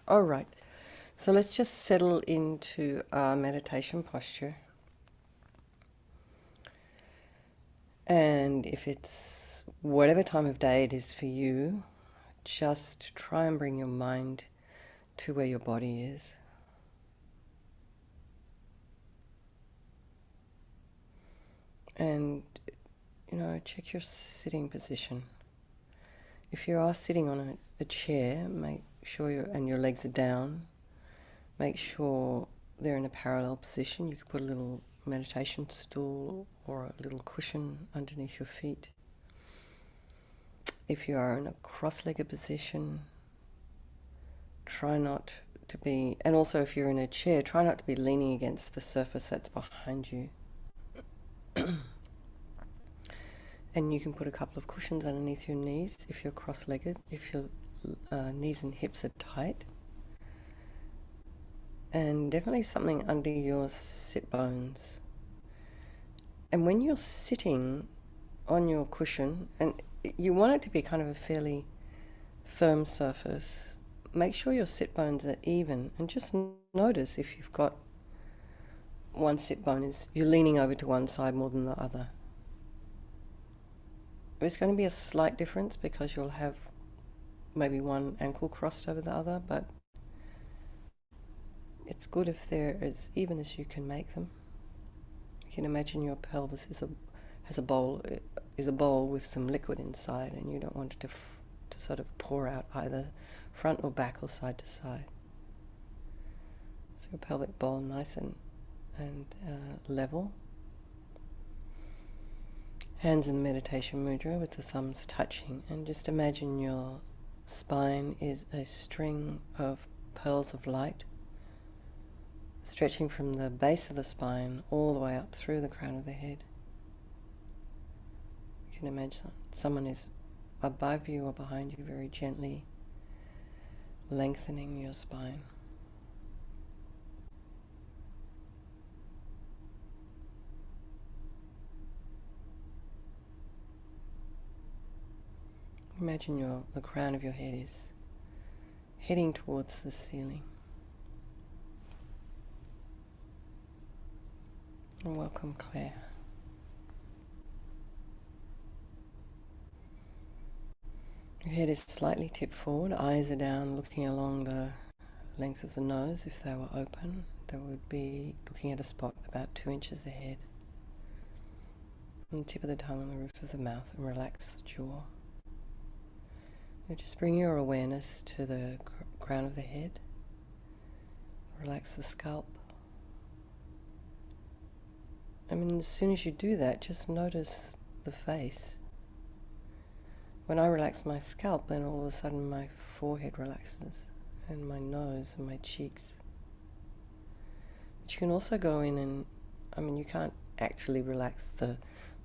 All right. So let's just settle into our meditation posture. And if it's whatever time of day it is for you, just try and bring your mind to where your body is. And, check your sitting position. If you are sitting on a chair, make sure your legs are down. Make sure they're in a parallel position. You could put a little meditation stool or a little cushion underneath your feet. If you are in a cross-legged position, try not to be, and also if you're in a chair, try not to be leaning against the surface that's behind you. And you can put a couple of cushions underneath your knees if you're cross-legged, if your knees and hips are tight. And definitely something under your sit bones. And when you're sitting on your cushion, and you want it to be kind of a fairly firm surface, make sure your sit bones are even, and just notice if you've got one sit bone you're leaning over to one side more than the other. There's going to be a slight difference because you'll have maybe one ankle crossed over the other, but it's good if they're as even as you can make them. You can imagine your pelvis is a bowl with some liquid inside, and you don't want it to sort of pour out either front or back or side to side. So your pelvic bowl nice and level. Hands in the meditation mudra with the thumbs touching, and just imagine your spine is a string of pearls of light stretching from the base of the spine all the way up through the crown of the head. You can imagine someone is above you or behind you, very gently lengthening your spine. Imagine the crown of your head is heading towards the ceiling. And welcome, Claire. Your head is slightly tipped forward, eyes are down, looking along the length of the nose. If they were open, they would be looking at a spot about 2 inches ahead. And the tip of the tongue on the roof of the mouth, and relax the jaw. Now just bring your awareness to the crown of the head. Relax the scalp. As soon as you do that, just notice the face. When I relax my scalp, then all of a sudden my forehead relaxes, and my nose and my cheeks. But you can also go in and, you can't actually relax the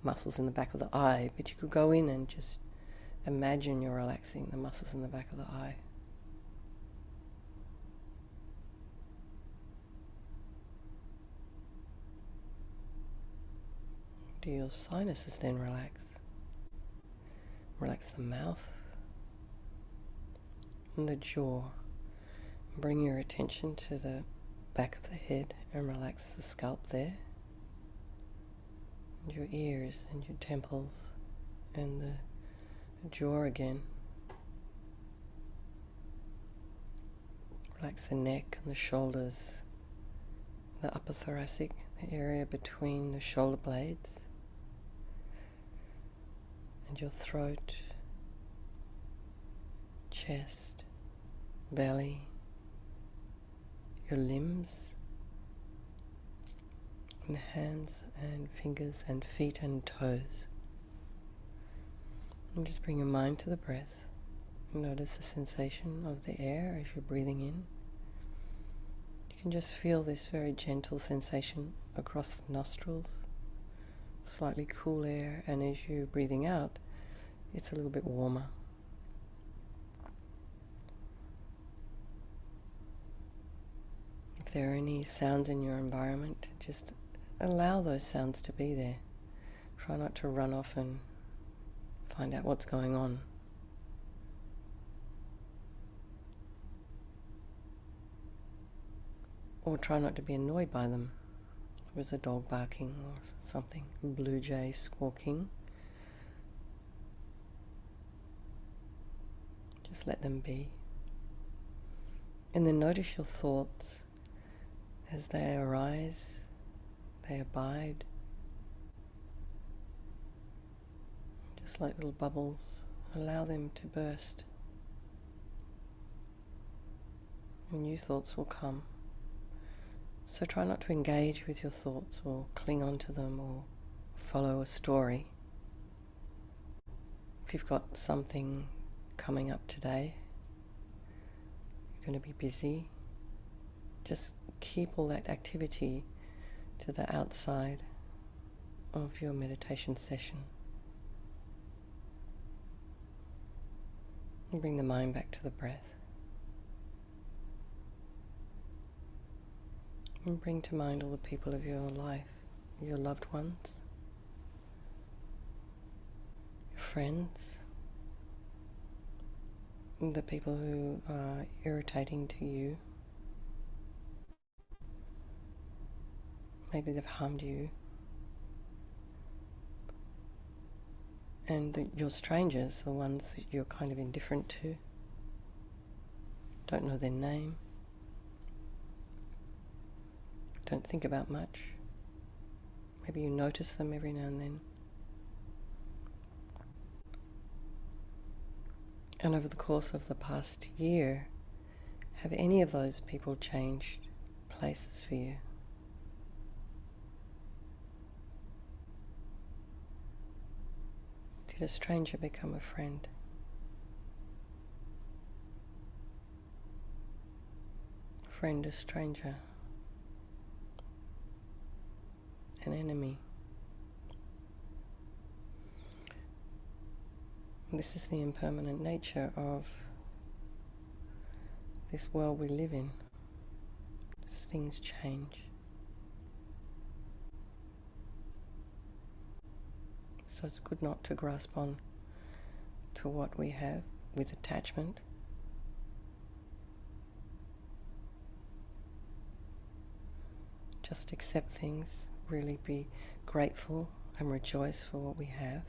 muscles in the back of the eye, but you could go in and just imagine you're relaxing the muscles in the back of the eye. Do your sinuses then relax? Relax the mouth and the jaw. Bring your attention to the back of the head and relax the scalp there. And your ears and your temples and the jaw again. Relax the neck and the shoulders, the upper thoracic, the area between the shoulder blades, and your throat, chest, belly, your limbs, and hands and fingers and feet and toes. And just bring your mind to the breath. Notice the sensation of the air as you're breathing in. You can just feel this very gentle sensation across the nostrils, slightly cool air, and as you're breathing out, it's a little bit warmer. If there are any sounds in your environment, just allow those sounds to be there. Try not to run off and find out what's going on. or try not to be annoyed by them. If there's a dog barking or something, a blue jay squawking, just let them be. And then notice your thoughts as they arise, they abide, just like little bubbles. Allow them to burst. And new thoughts will come. So try not to engage with your thoughts or cling on to them or follow a story. If you've got something coming up today, you're going to be busy, just keep all that activity to the outside of your meditation session. And bring the mind back to the breath. And bring to mind all the people of your life, your loved ones, your friends, the people who are irritating to you. Maybe they've harmed you. And your strangers, the ones that you're kind of indifferent to, don't know their name, don't think about much. Maybe you notice them every now and then. And over the course of the past year, have any of those people changed places for you? Did a stranger become a friend? Friend, a stranger, an enemy. This is the impermanent nature of this world we live in. As things change. So it's good not to grasp on to what we have with attachment. Just accept things, really be grateful and rejoice for what we have.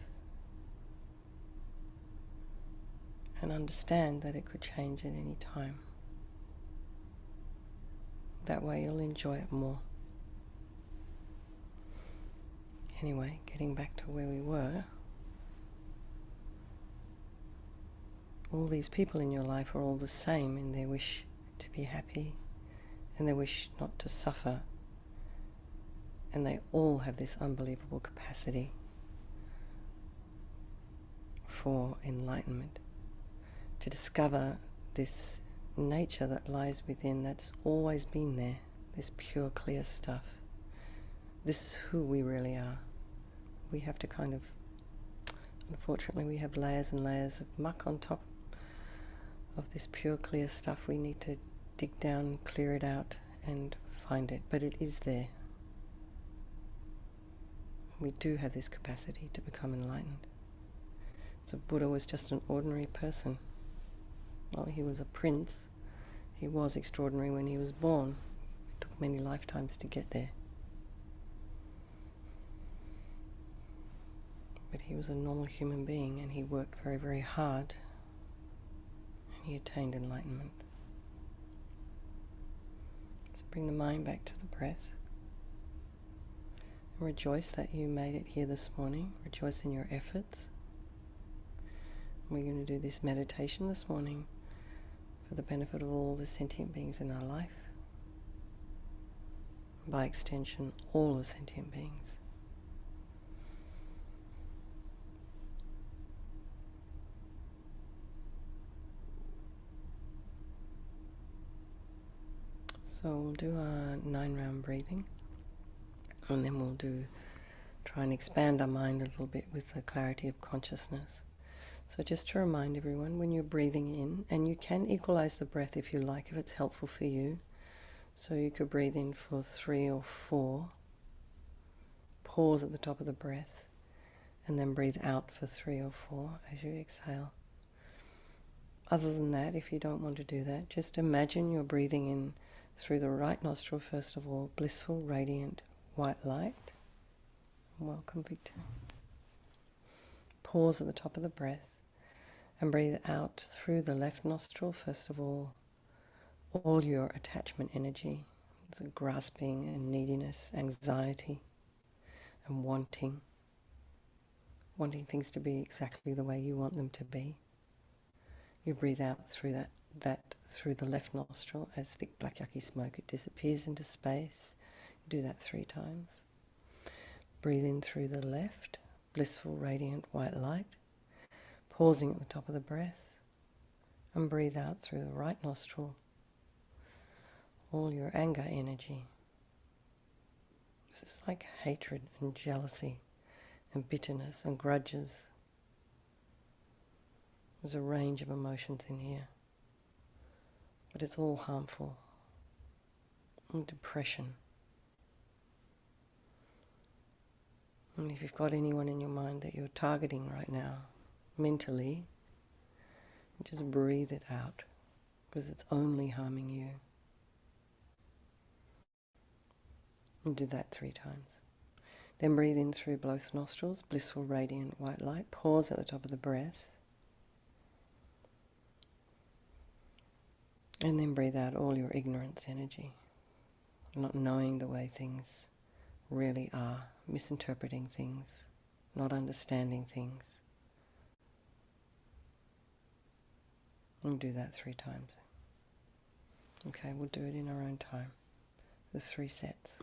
And understand that it could change at any time. That way you'll enjoy it more. Anyway, getting back to where we were, all these people in your life are all the same in their wish to be happy and their wish not to suffer. And they all have this unbelievable capacity for enlightenment, to discover this nature that lies within, that's always been there, this pure, clear stuff. This is who we really are. We have to kind of, unfortunately, we have layers and layers of muck on top of this pure, clear stuff. We need to dig down, clear it out, and find it. But it is there. We do have this capacity to become enlightened. So Buddha was just an ordinary person. Well, he was a prince. He was extraordinary when he was born. It took many lifetimes to get there. But he was a normal human being, and he worked very, very hard, and he attained enlightenment. So bring the mind back to the breath. And rejoice that you made it here this morning. Rejoice in your efforts. We're going to do this meditation this morning for the benefit of all the sentient beings in our life. By extension, all the sentient beings. So we'll do our 9-round breathing, and then we'll try and expand our mind a little bit with the clarity of consciousness. So just to remind everyone, when you're breathing in, and you can equalize the breath if you like, if it's helpful for you. So you could breathe in for 3 or 4, pause at the top of the breath, and then breathe out for 3 or 4 as you exhale. Other than that, if you don't want to do that, just imagine you're breathing in through the right nostril, first of all, blissful, radiant white light. Welcome, Victor. Pause at the top of the breath and breathe out through the left nostril, first of all your attachment energy, so grasping and neediness, anxiety and wanting things to be exactly the way you want them to be. You breathe out through that through the left nostril as thick black yucky smoke. It disappears into space. You do that 3 times. Breathe in through the left, blissful, radiant white light, pausing at the top of the breath, and breathe out through the right nostril all your anger energy. This is like hatred and jealousy and bitterness and grudges. There's a range of emotions in here, but it's all harmful. And depression. And if you've got anyone in your mind that you're targeting right now, mentally, just breathe it out, because it's only harming you. And do that 3 times. Then breathe in through both nostrils, blissful, radiant white light. Pause at the top of the breath. And then breathe out all your ignorance energy, not knowing the way things really are, misinterpreting things, not understanding things. And do that 3 times. Okay, we'll do it in our own time. There's 3 sets.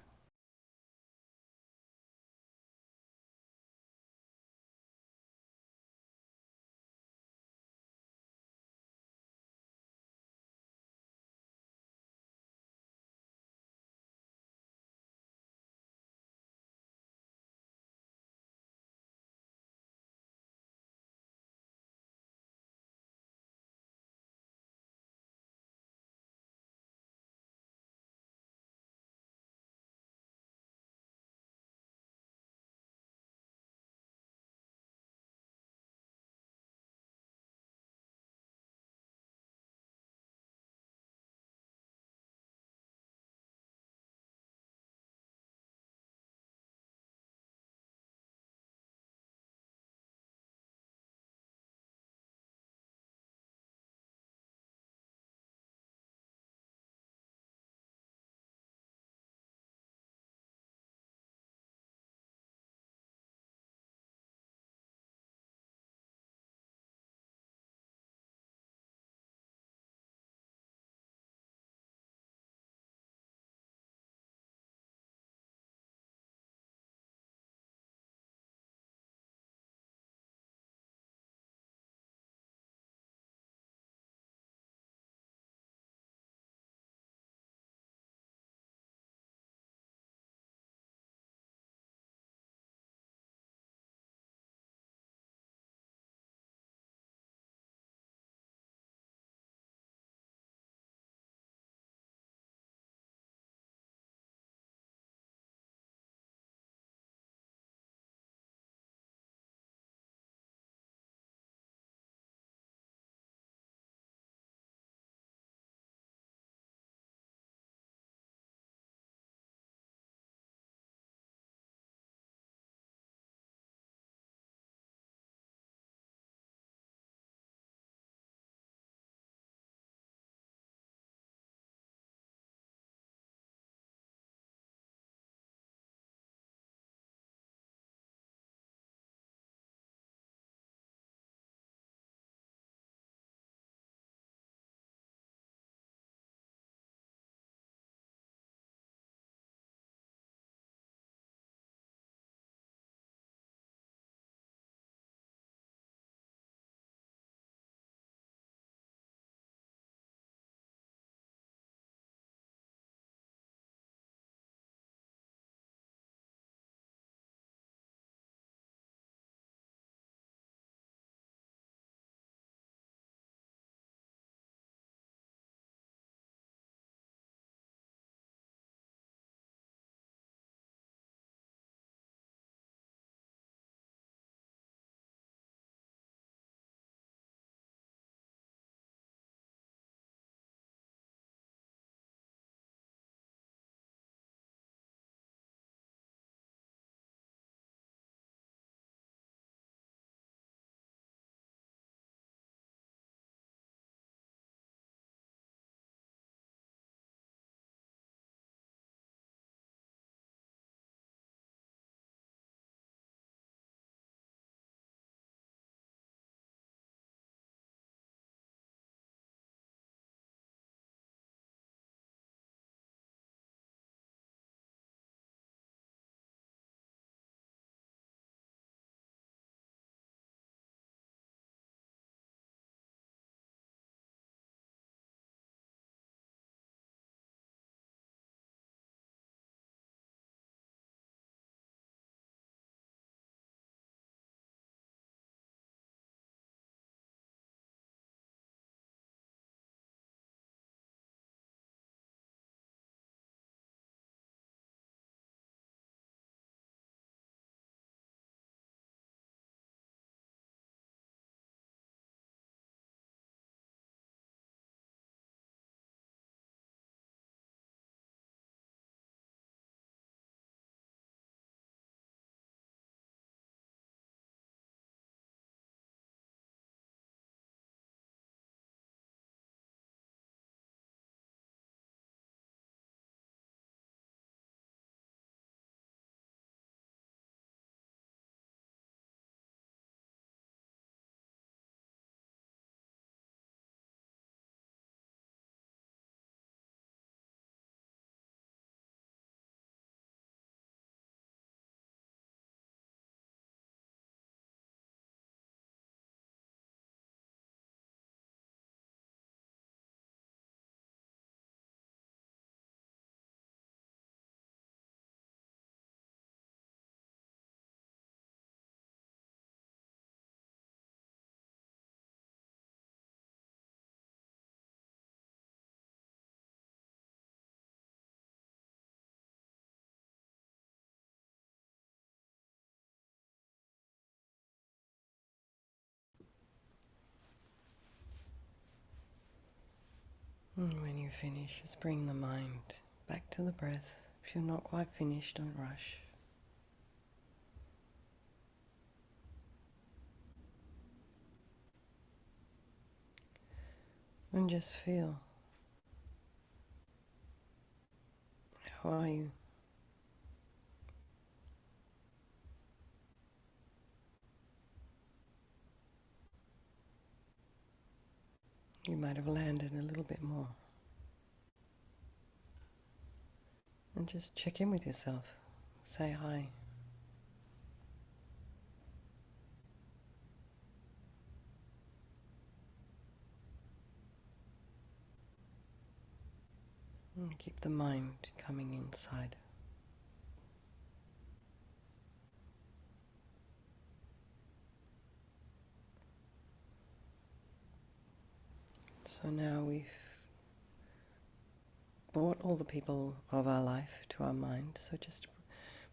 And when you finish, just bring the mind back to the breath. If you're not quite finished, don't rush. And just feel. How are you? You might have landed a little bit more. And just check in with yourself. Say hi. And keep the mind coming inside. So now we've brought all the people of our life to our mind, so just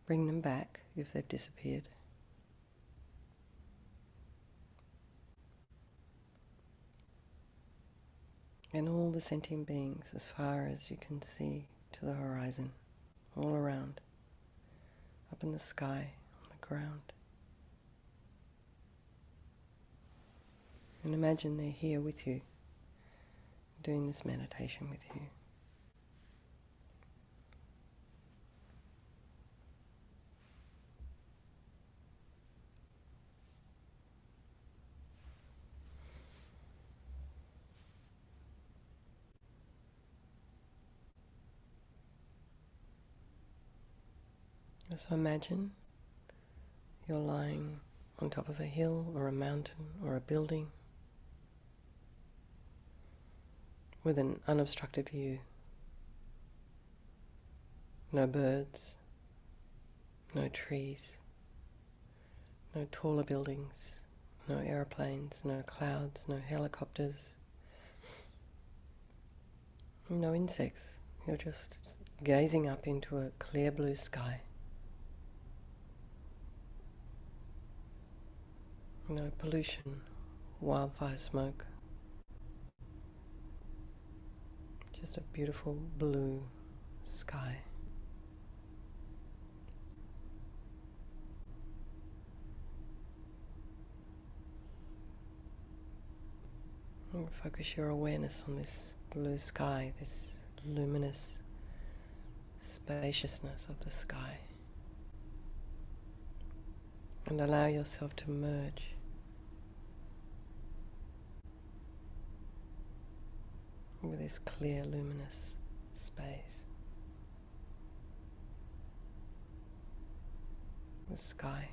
bring them back if they've disappeared. And all the sentient beings as far as you can see to the horizon, all around, up in the sky, on the ground. And imagine they're here with you, doing this meditation with you. So imagine you're lying on top of a hill or a mountain or a building with an unobstructed view. No birds, no trees, no taller buildings, no aeroplanes, no clouds, no helicopters, no insects. You're just gazing up into a clear blue sky. No pollution, wildfire smoke. Just a beautiful blue sky. And focus your awareness on this blue sky, this luminous spaciousness of the sky. And allow yourself to merge with this clear, luminous space, the sky.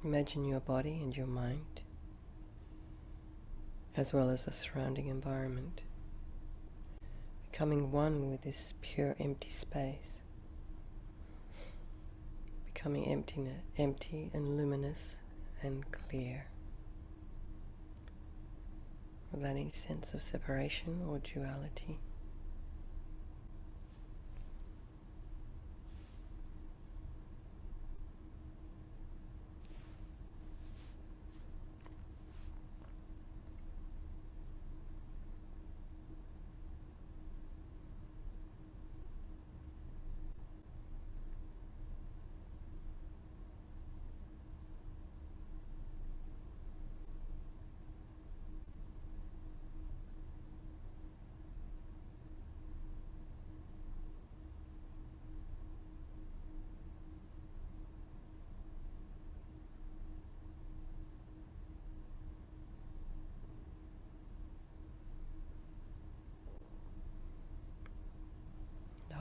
Imagine your body and your mind, as well as the surrounding environment, becoming one with this pure empty space, becoming empty and luminous and clear, without any sense of separation or duality.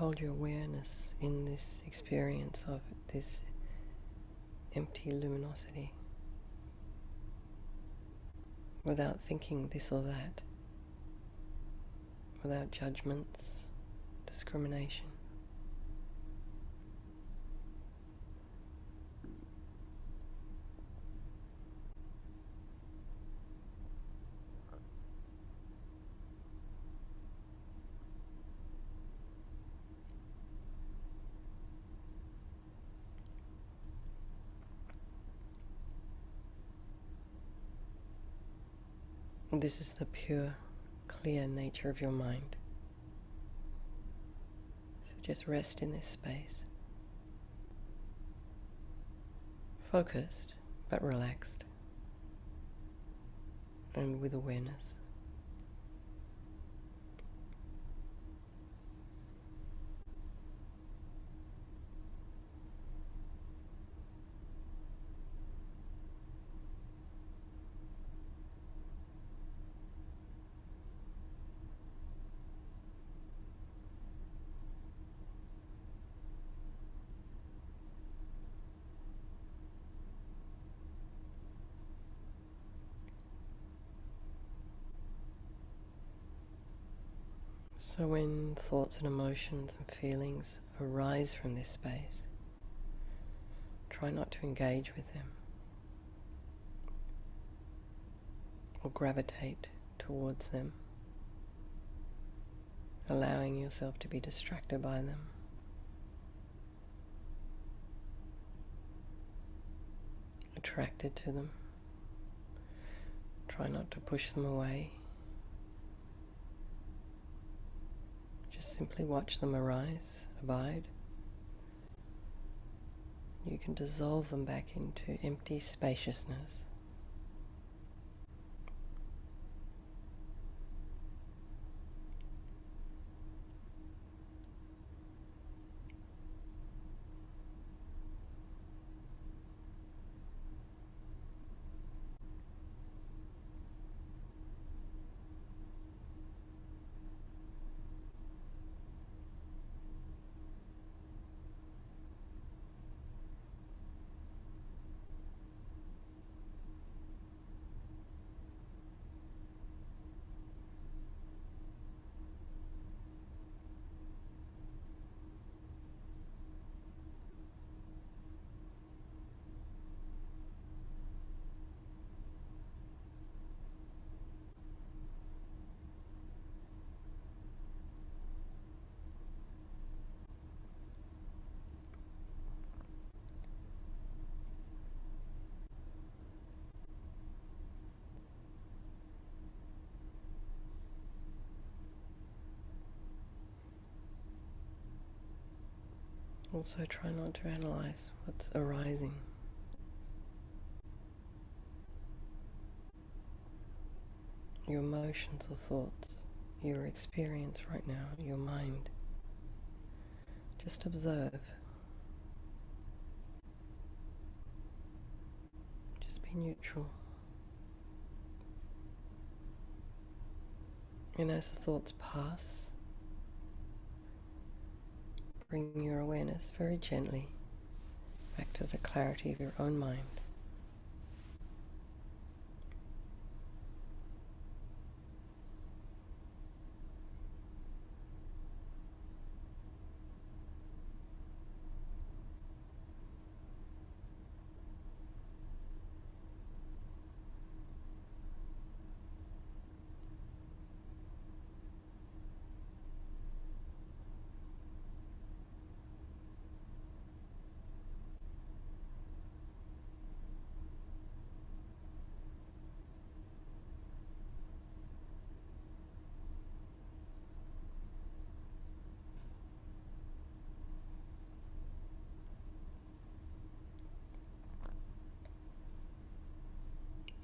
hold your awareness in this experience of this empty luminosity without thinking this or that, without judgments, discrimination. This is the pure, clear nature of your mind. So just rest in this space. Focused, but relaxed. And with awareness. So when thoughts and emotions and feelings arise from this space, try not to engage with them or gravitate towards them, allowing yourself to be distracted by them. Attracted to them. Try not to push them away. Just simply watch them arise, abide. You can dissolve them back into empty spaciousness. Also try not to analyze what's arising. Your emotions or thoughts, your experience right now, your mind. Just observe. Just be neutral. And as the thoughts pass, bring your awareness very gently back to the clarity of your own mind.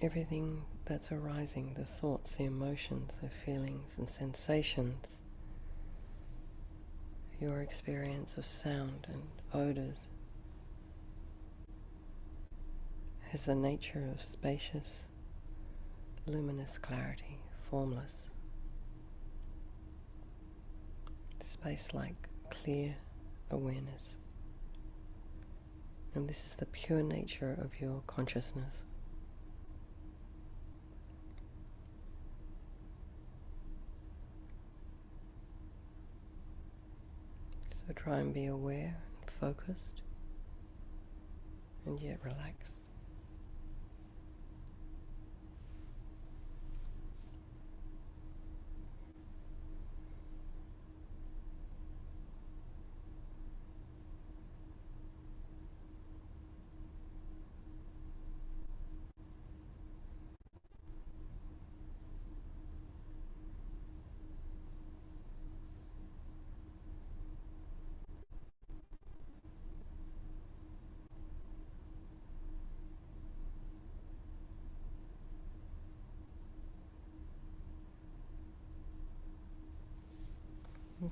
Everything that's arising, the thoughts, the emotions, the feelings and sensations, your experience of sound and odors, has the nature of spacious, luminous clarity, formless, space-like clear awareness. And this is the pure nature of your consciousness. So try and be aware and focused, and yet relaxed.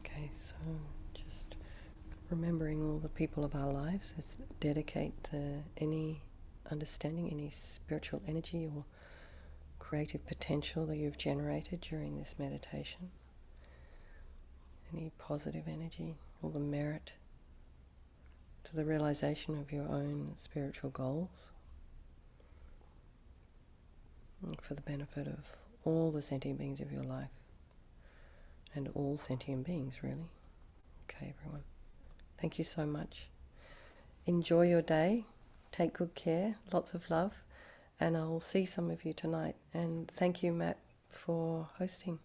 Okay, so just remembering all the people of our lives, let's dedicate any understanding, any spiritual energy or creative potential that you've generated during this meditation, any positive energy, all the merit to the realization of your own spiritual goals, and for the benefit of all the sentient beings of your life, and all sentient beings, really. Okay, everyone. Thank you so much. Enjoy your day. Take good care. Lots of love. And I'll see some of you tonight. And thank you, Matt, for hosting.